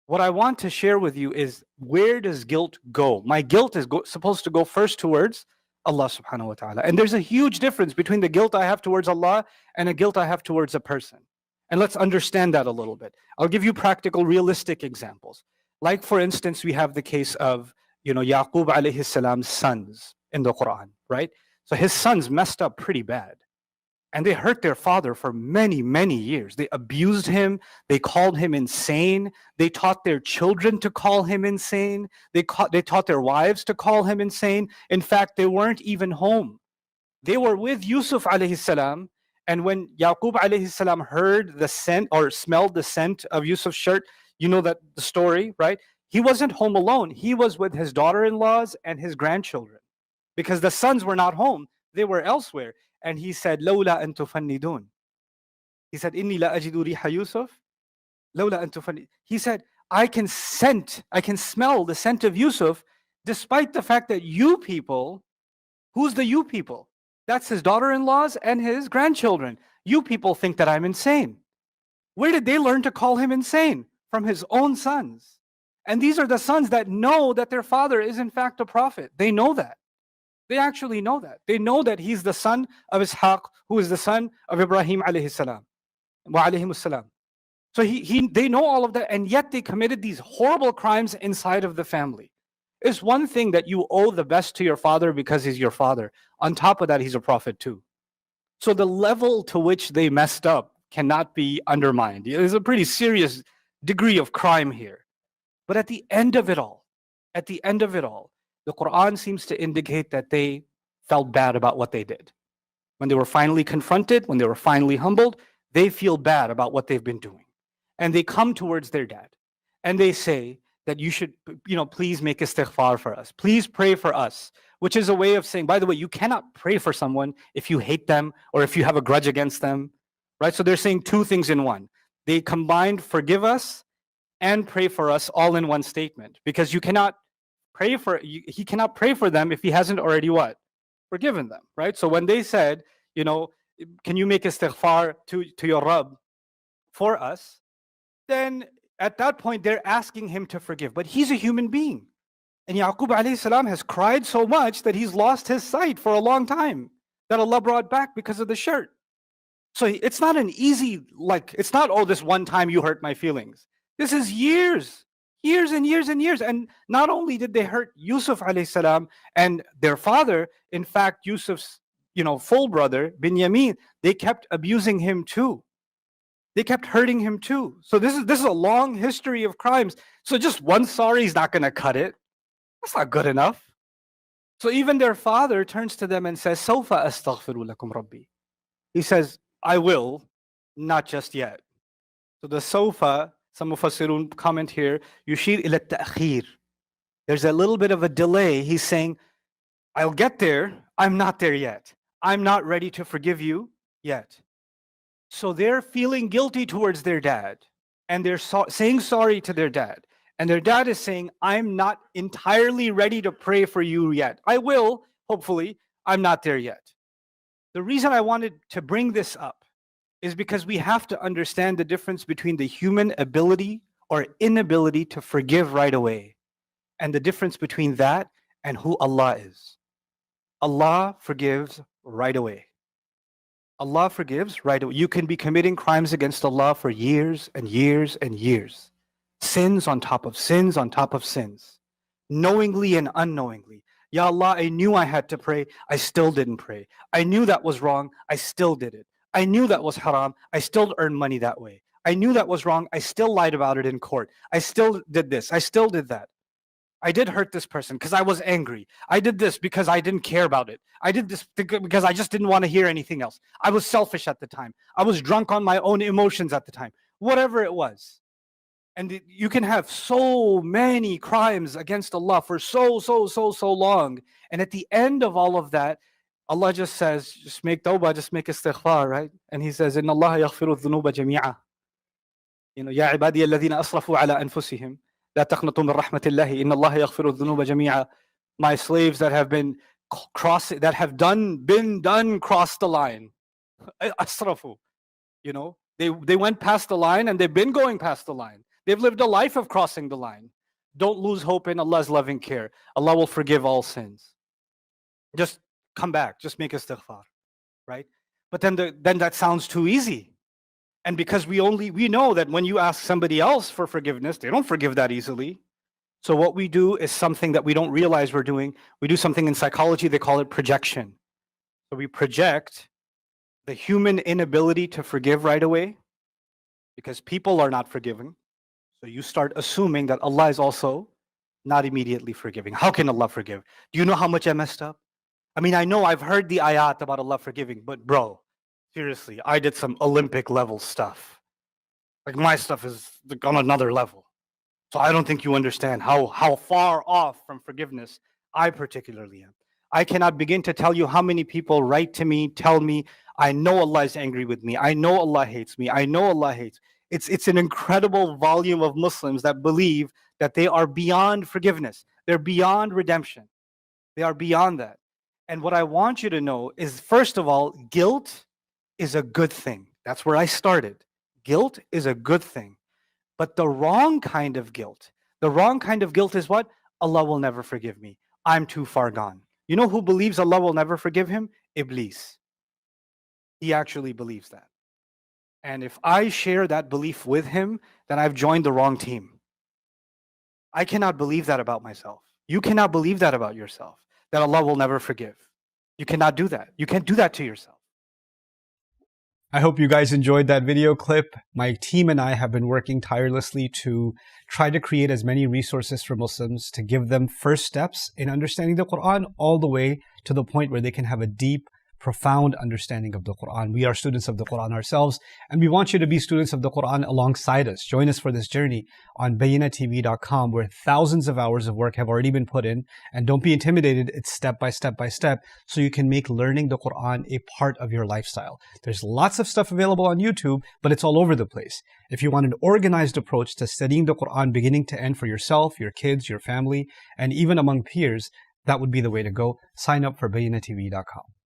what I want to share with you is, where does guilt go? My guilt is supposed to go first towards Allah subhanahu wa ta'ala. And there's a huge difference between the guilt I have towards Allah and a guilt I have towards a person. And let's understand that a little bit. I'll give you practical, realistic examples. Like, for instance, we have the case of, Yaqub alayhi salam's sons in the Quran, right? So his sons messed up pretty bad. And they hurt their father for many, many years. They abused him. They called him insane. They taught their children to call him insane. They taught their wives to call him insane. In fact, they weren't even home. They were with Yusuf alayhi salam. And when Yaqub alayhi salam heard the scent or smelled the scent of Yusuf's shirt, you know that the story, right? He wasn't home alone. He was with his daughter-in-laws and his grandchildren, because the sons were not home. They were elsewhere. And he said, "Lawla an tufannidun." He said, "Inni la ajidu riha Yusuf. Lawla an tufannidun." He said, I can smell the scent of Yusuf, despite the fact that you people, who's the you people? That's his daughter-in-laws and his grandchildren. You people think that I'm insane. Where did they learn to call him insane? From his own sons. And these are the sons that know that their father is in fact a prophet. They know that. They actually know that. They know that he's the son of Ishaq, who is the son of Ibrahim alayhi salam, wa alayhim salam. So they know all of that, and yet they committed these horrible crimes inside of the family. It's one thing that you owe the best to your father because he's your father. On top of that, he's a prophet too. So the level to which they messed up cannot be undermined. There's a pretty serious degree of crime here. But at the end of it all, the Quran seems to indicate that they felt bad about what they did. When they were finally confronted, when they were finally humbled, they feel bad about what they've been doing. And they come towards their dad and they say that you should, please make istighfar for us. Please pray for us, which is a way of saying, by the way, you cannot pray for someone if you hate them or if you have a grudge against them, right? So they're saying two things in one. They combined forgive us and pray for us all in one statement, because he cannot pray for them if he hasn't already what? Forgiven them, right? So when they said, can you make istighfar to your Rabb for us? Then at that point, they're asking him to forgive. But he's a human being. And Yaqub alayhi salam has cried so much that he's lost his sight for a long time, that Allah brought back because of the shirt. So it's not an easy, it's not, oh, this one time you hurt my feelings. This is years and years and years. And not only did they hurt Yusuf alayhi salam and their father, in fact, Yusuf's, full brother, Binyamin, they kept abusing him too. They kept hurting him too. So this is a long history of crimes. So just one sorry is not going to cut it. That's not good enough. So even their father turns to them and says, "Sawfa astaghfiru lakum Rabbi." He says, I will, not just yet. So the sawfa, some mufassirun comment here, yushir ila ta'khir. There's a little bit of a delay. He's saying, I'll get there. I'm not there yet. I'm not ready to forgive you yet. So they're feeling guilty towards their dad, and they're saying sorry to their dad. And their dad is saying, I'm not entirely ready to pray for you yet. I will, hopefully. I'm not there yet. The reason I wanted to bring this up is because we have to understand the difference between the human ability or inability to forgive right away, and the difference between that and who Allah is. Allah forgives right away. Allah forgives right away. You can be committing crimes against Allah for years and years and years. Sins on top of sins on top of sins. Knowingly and unknowingly. Ya Allah, I knew I had to pray. I still didn't pray. I knew that was wrong. I still did it. I knew that was haram. I still earned money that way. I knew that was wrong. I still lied about it in court. I still did this. I still did that. I did hurt this person because I was angry. I did this because I didn't care about it. I did this because I just didn't want to hear anything else. I was selfish at the time. I was drunk on my own emotions at the time. Whatever it was. And you can have so many crimes against Allah for so long. And at the end of all of that, Allah just says, just make tawbah, just make istighfar, right? And He says, Inna Allah yaghfiru dhunuba jami'a. Ya ibadiya alladhina asrafu ala anfusihim. La taqnatu min rahmatillahi. Inna Allah yaghfiru dhunuba jami'a. My slaves that have been crossed the line. Asrafu. They went past the line, and they've been going past the line. They've lived a life of crossing the line. Don't lose hope in Allah's loving care. Allah will forgive all sins. Just come back. Just make istighfar, right? But then that sounds too easy. And because we know that when you ask somebody else for forgiveness, they don't forgive that easily. So what we do is something that we don't realize we're doing. We do something in psychology, they call it projection. So we project the human inability to forgive right away because people are not forgiving. So you start assuming that Allah is also not immediately forgiving. How can Allah forgive? Do you know how much I messed up? I mean, I know I've heard the ayat about Allah forgiving, but bro, seriously, I did some Olympic level stuff. Like my stuff is on another level. So I don't think you understand how far off from forgiveness I particularly am. I cannot begin to tell you how many people write to me, tell me, I know Allah is angry with me. I know Allah hates me. I know Allah hates. It's an incredible volume of Muslims that believe that they are beyond forgiveness. They're beyond redemption. They are beyond that. And what I want you to know is, first of all, guilt is a good thing. That's where I started. Guilt is a good thing. But the wrong kind of guilt is what? Allah will never forgive me. I'm too far gone. You know who believes Allah will never forgive him? Iblis. He actually believes that. And if I share that belief with him, then I've joined the wrong team. I cannot believe that about myself. You cannot believe that about yourself, that Allah will never forgive. You cannot do that. You can't do that to yourself. I hope you guys enjoyed that video clip. My team and I have been working tirelessly to try to create as many resources for Muslims to give them first steps in understanding the Quran all the way to the point where they can have a deep, profound understanding of the Quran. We are students of the Quran ourselves, and we want you to be students of the Quran alongside us. Join us for this journey on bayinatv.com, where thousands of hours of work have already been put in. And don't be intimidated, it's step by step by step, so you can make learning the Quran a part of your lifestyle. There's lots of stuff available on YouTube, but it's all over the place. If you want an organized approach to studying the Quran beginning to end for yourself, your kids, your family, and even among peers, that would be the way to go. Sign up for bayinatv.com.